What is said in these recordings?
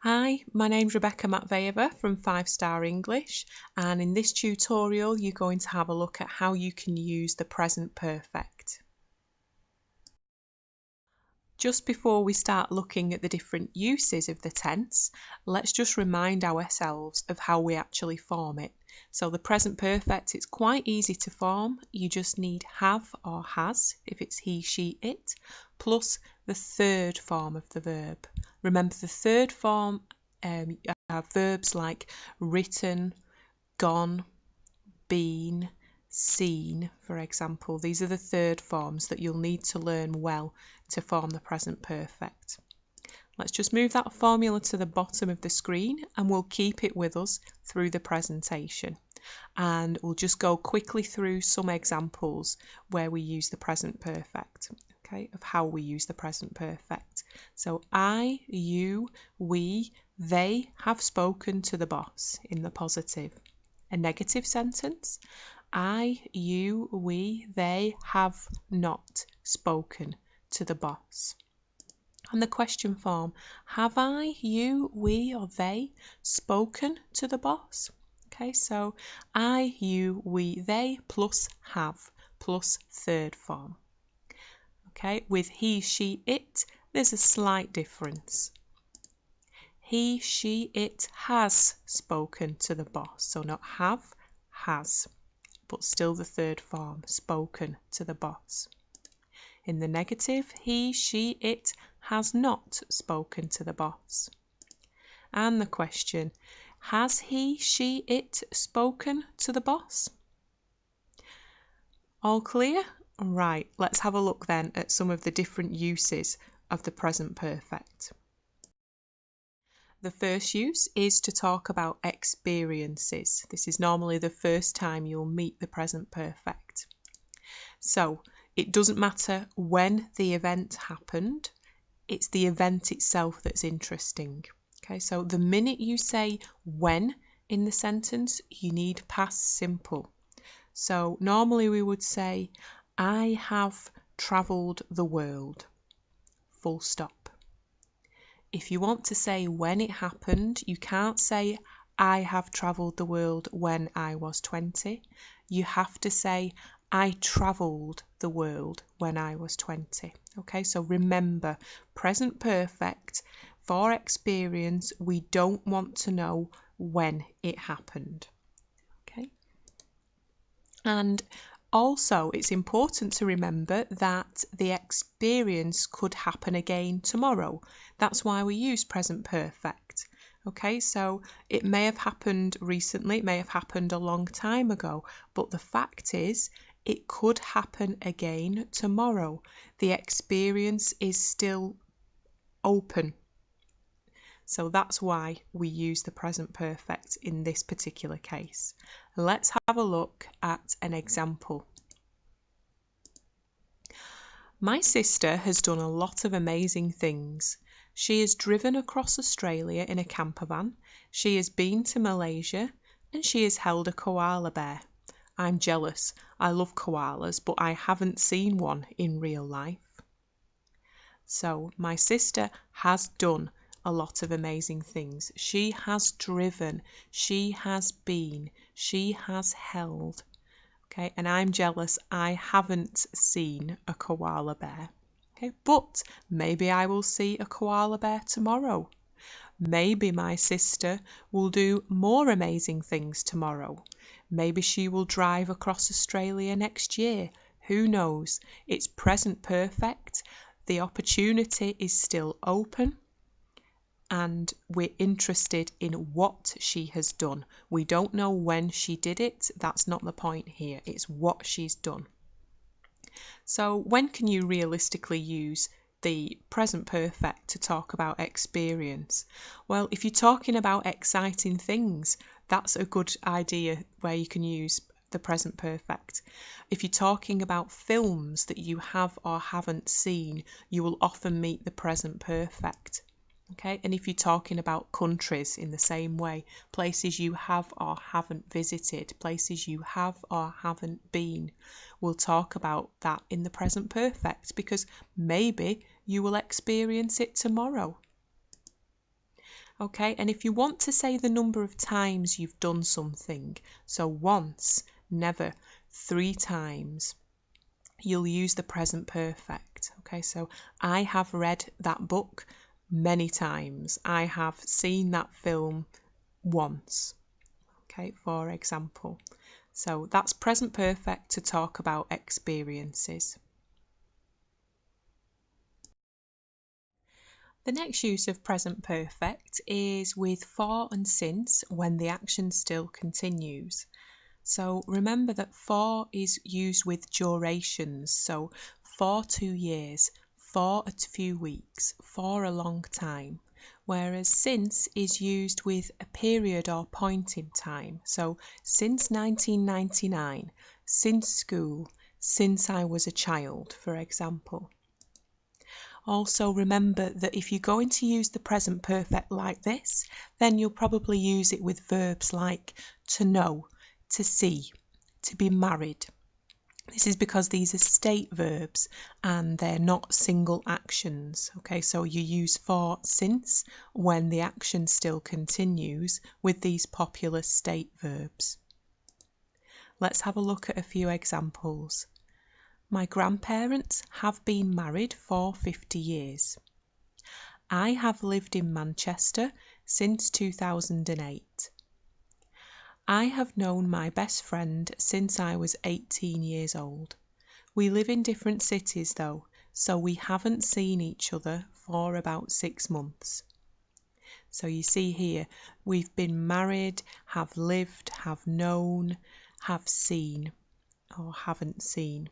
Hi, my name's Rebecca Matveyeva from 5 Star English, and in this tutorial you're going to have a look at how you can use the present perfect. Just before we start looking at the different uses of the tense, let's just remind ourselves of how we actually form it. So the present perfect, it's quite easy to form. You just need have or has if it's he, she, it, plus the third form of the verb. Remember, the third form are verbs like written, gone, been, seen, for example. These are the third forms that you'll need to learn well to form the present perfect. Let's just move that formula to the bottom of the screen and we'll keep it with us through the presentation. And we'll just go quickly through some examples where we use the present perfect, okay, of how we use the present perfect. So I, you, we, they have spoken to the boss in the positive. A negative sentence, I, you, we, they have not spoken to the boss. And the question form, have I, you, we, or they spoken to the boss? Okay, so I, you, we, they plus have plus third form. Okay, with he, she, it, there's a slight difference. He, she, it has spoken to the boss. So not have, has, but still the third form, spoken to the boss. In the negative, he, she, it has not spoken to the boss. And the question, has he, she, it spoken to the boss? All clear? Right, let's have a look then at some of the different uses of the present perfect. The first use is to talk about experiences. This is normally the first time you'll meet the present perfect. So, it doesn't matter when the event happened, it's the event itself that's interesting. Okay, so the minute you say when in the sentence, you need past simple. So normally we would say, I have travelled the world, full stop. If you want to say when it happened, you can't say, I have travelled the world when I was 20. You have to say, I travelled the world when I was 20. Okay, so remember, present perfect, for experience, we don't want to know when it happened. Okay, and also it's important to remember that the experience could happen again tomorrow. That's why we use present perfect. Okay, so it may have happened recently, it may have happened a long time ago, but the fact is it could happen again tomorrow. The experience is still open. So that's why we use the present perfect in this particular case. Let's have a look at an example. My sister has done a lot of amazing things. She has driven across Australia in a camper van, she has been to Malaysia, and she has held a koala bear. I'm jealous. I love koalas, but I haven't seen one in real life. So my sister has done a lot of amazing things. She has driven, she has been, she has held. Okay, and I'm jealous. I haven't seen a koala bear. Okay, but maybe I will see a koala bear tomorrow. Maybe my sister will do more amazing things tomorrow. Maybe she will drive across Australia next year. Who knows? It's present perfect. The opportunity is still open and we're interested in what she has done. We don't know when she did it. That's not the point here. It's what she's done. So when can you realistically use the present perfect to talk about experience? Well, if you're talking about exciting things, that's a good idea where you can use the present perfect. If you're talking about films that you have or haven't seen, you will often meet the present perfect. Okay, and if you're talking about countries in the same way, places you have or haven't visited, places you have or haven't been, we'll talk about that in the present perfect because maybe you will experience it tomorrow. Okay, and if you want to say the number of times you've done something, so once, never, 3 times, you'll use the present perfect. Okay, so I have read that book many times. I have seen that film once. Okay, for example. So that's present perfect to talk about experiences. The next use of present perfect is with for and since when the action still continues. So remember that for is used with durations, so for 2 years, for a few weeks, for a long time, whereas since is used with a period or point in time, so since 1999, since school, since I was a child, for example. Also remember that if you're going to use the present perfect like this, then you'll probably use it with verbs like to know, to see, to be married. This is because these are state verbs and they're not single actions. Okay, so you use for since when the action still continues with these popular state verbs. Let's have a look at a few examples. My grandparents have been married for 50 years. I have lived in Manchester since 2008. I have known my best friend since I was 18 years old. We live in different cities though, so we haven't seen each other for about 6 months. So you see here, we've been married, have lived, have known, have seen, or haven't seen.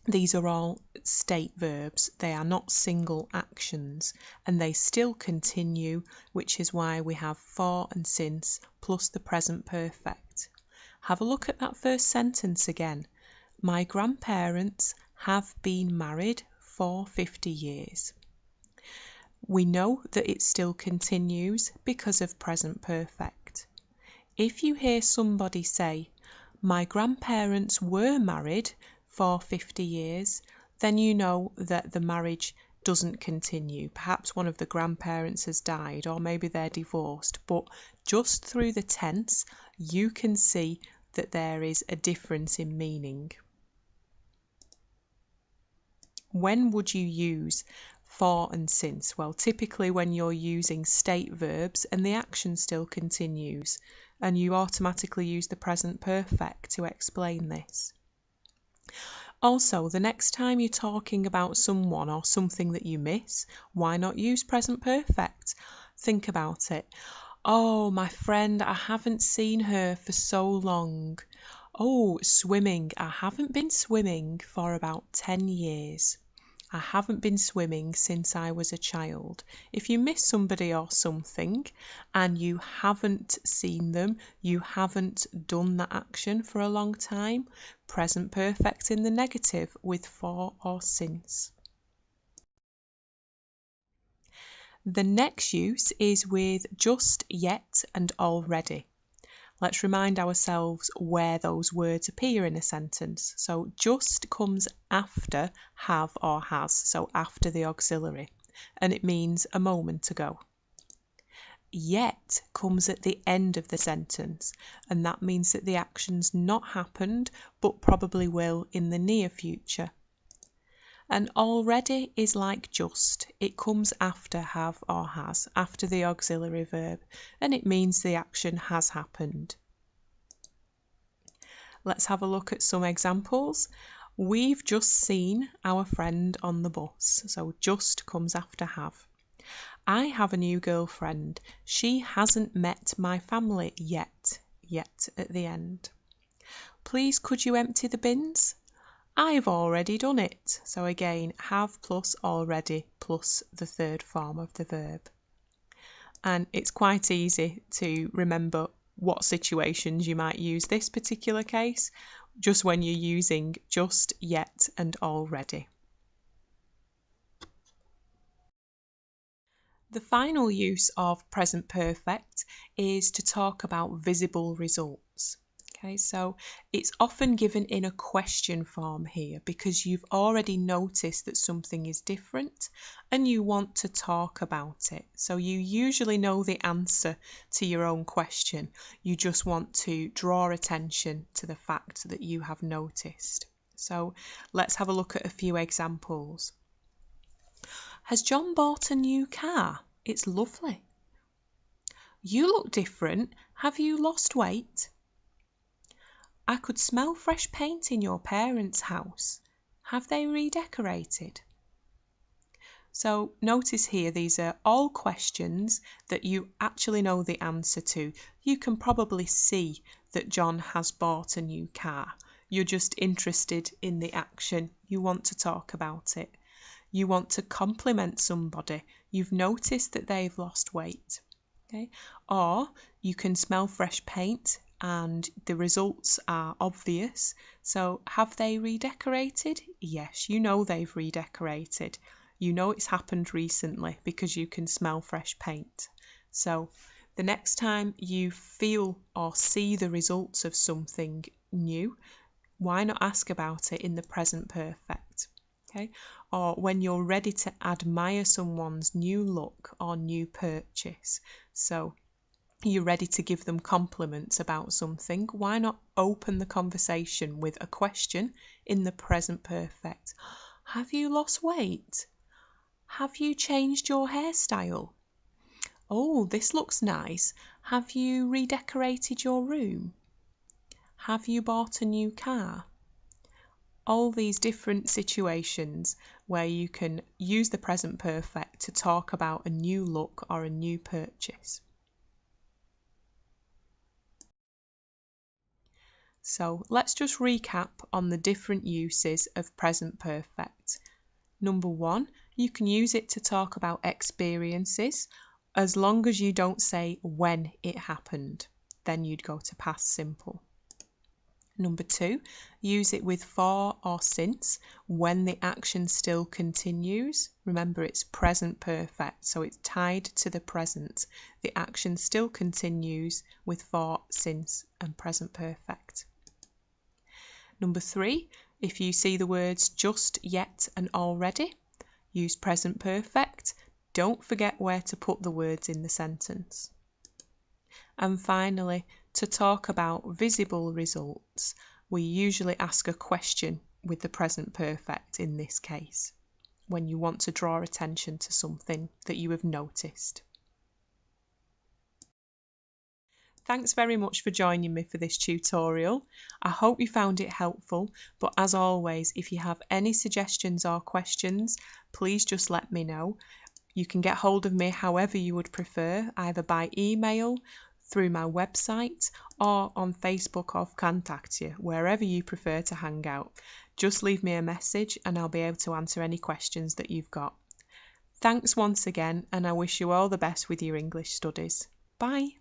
These are all state verbs. They are not single actions and they still continue, which is why we have for and since plus the present perfect. Have a look at that first sentence again. My grandparents have been married for 50 years. We know that it still continues because of present perfect. If you hear somebody say, my grandparents were married for 50 years, then you know that the marriage doesn't continue. Perhaps one of the grandparents has died or maybe they're divorced, but just through the tense you can see that there is a difference in meaning. When would you use for and since? Well, typically when you're using state verbs and the action still continues, and you automatically use the present perfect to explain this. Also, the next time you're talking about someone or something that you miss, why not use present perfect? Think about it. Oh, my friend, I haven't seen her for so long. Oh, swimming. I haven't been swimming for about 10 years. I haven't been swimming since I was a child. If you miss somebody or something and you haven't seen them, you haven't done that action for a long time, present perfect in the negative with for or since. The next use is with just, yet and already. Let's remind ourselves where those words appear in a sentence. So just comes after have or has, so after the auxiliary, and it means a moment ago. Yet comes at the end of the sentence, and that means that the action's not happened but probably will in the near future. And already is like just. It comes after have or has, after the auxiliary verb, and it means the action has happened. Let's have a look at some examples. We've just seen our friend on the bus, so just comes after have. I have a new girlfriend. She hasn't met my family yet at the end. Please could you empty the bins? I've already done it. So again, have plus already plus the third form of the verb. And it's quite easy to remember what situations you might use this particular case, just when you're using just, yet and already. The final use of present perfect is to talk about visible results. Okay, so it's often given in a question form here because you've already noticed that something is different and you want to talk about it. So you usually know the answer to your own question. You just want to draw attention to the fact that you have noticed. So let's have a look at a few examples. Has John bought a new car? It's lovely. You look different. Have you lost weight? I could smell fresh paint in your parents' house. Have they redecorated? So notice here, these are all questions that you actually know the answer to. You can probably see that John has bought a new car. You're just interested in the action. You want to talk about it. You want to compliment somebody. You've noticed that they've lost weight. Okay? Or you can smell fresh paint and the results are obvious. So have they redecorated? Yes, you know they've redecorated. You know it's happened recently because you can smell fresh paint. So the next time you feel or see the results of something new, why not ask about it in the present perfect? Okay? Or when you're ready to admire someone's new look or new purchase. So you're ready to give them compliments about something, why not open the conversation with a question in the present perfect? Have you lost weight? Have you changed your hairstyle? Oh, this looks nice. Have you redecorated your room? Have you bought a new car? All these different situations where you can use the present perfect to talk about a new look or a new purchase. So let's just recap on the different uses of present perfect. Number 1, you can use it to talk about experiences as long as you don't say when it happened. Then you'd go to past simple. Number 2, use it with for or since when the action still continues. Remember, it's present perfect, so it's tied to the present. The action still continues with for, since, and present perfect. Number 3, if you see the words just, yet, and already, use present perfect. Don't forget where to put the words in the sentence. And finally, to talk about visible results, we usually ask a question with the present perfect in this case, when you want to draw attention to something that you have noticed. Thanks very much for joining me for this tutorial. I hope you found it helpful, but as always, if you have any suggestions or questions, please just let me know. You can get hold of me however you would prefer, either by email, through my website, or on Facebook or Vkontakte, wherever you prefer to hang out. Just leave me a message and I'll be able to answer any questions that you've got. Thanks once again, and I wish you all the best with your English studies. Bye!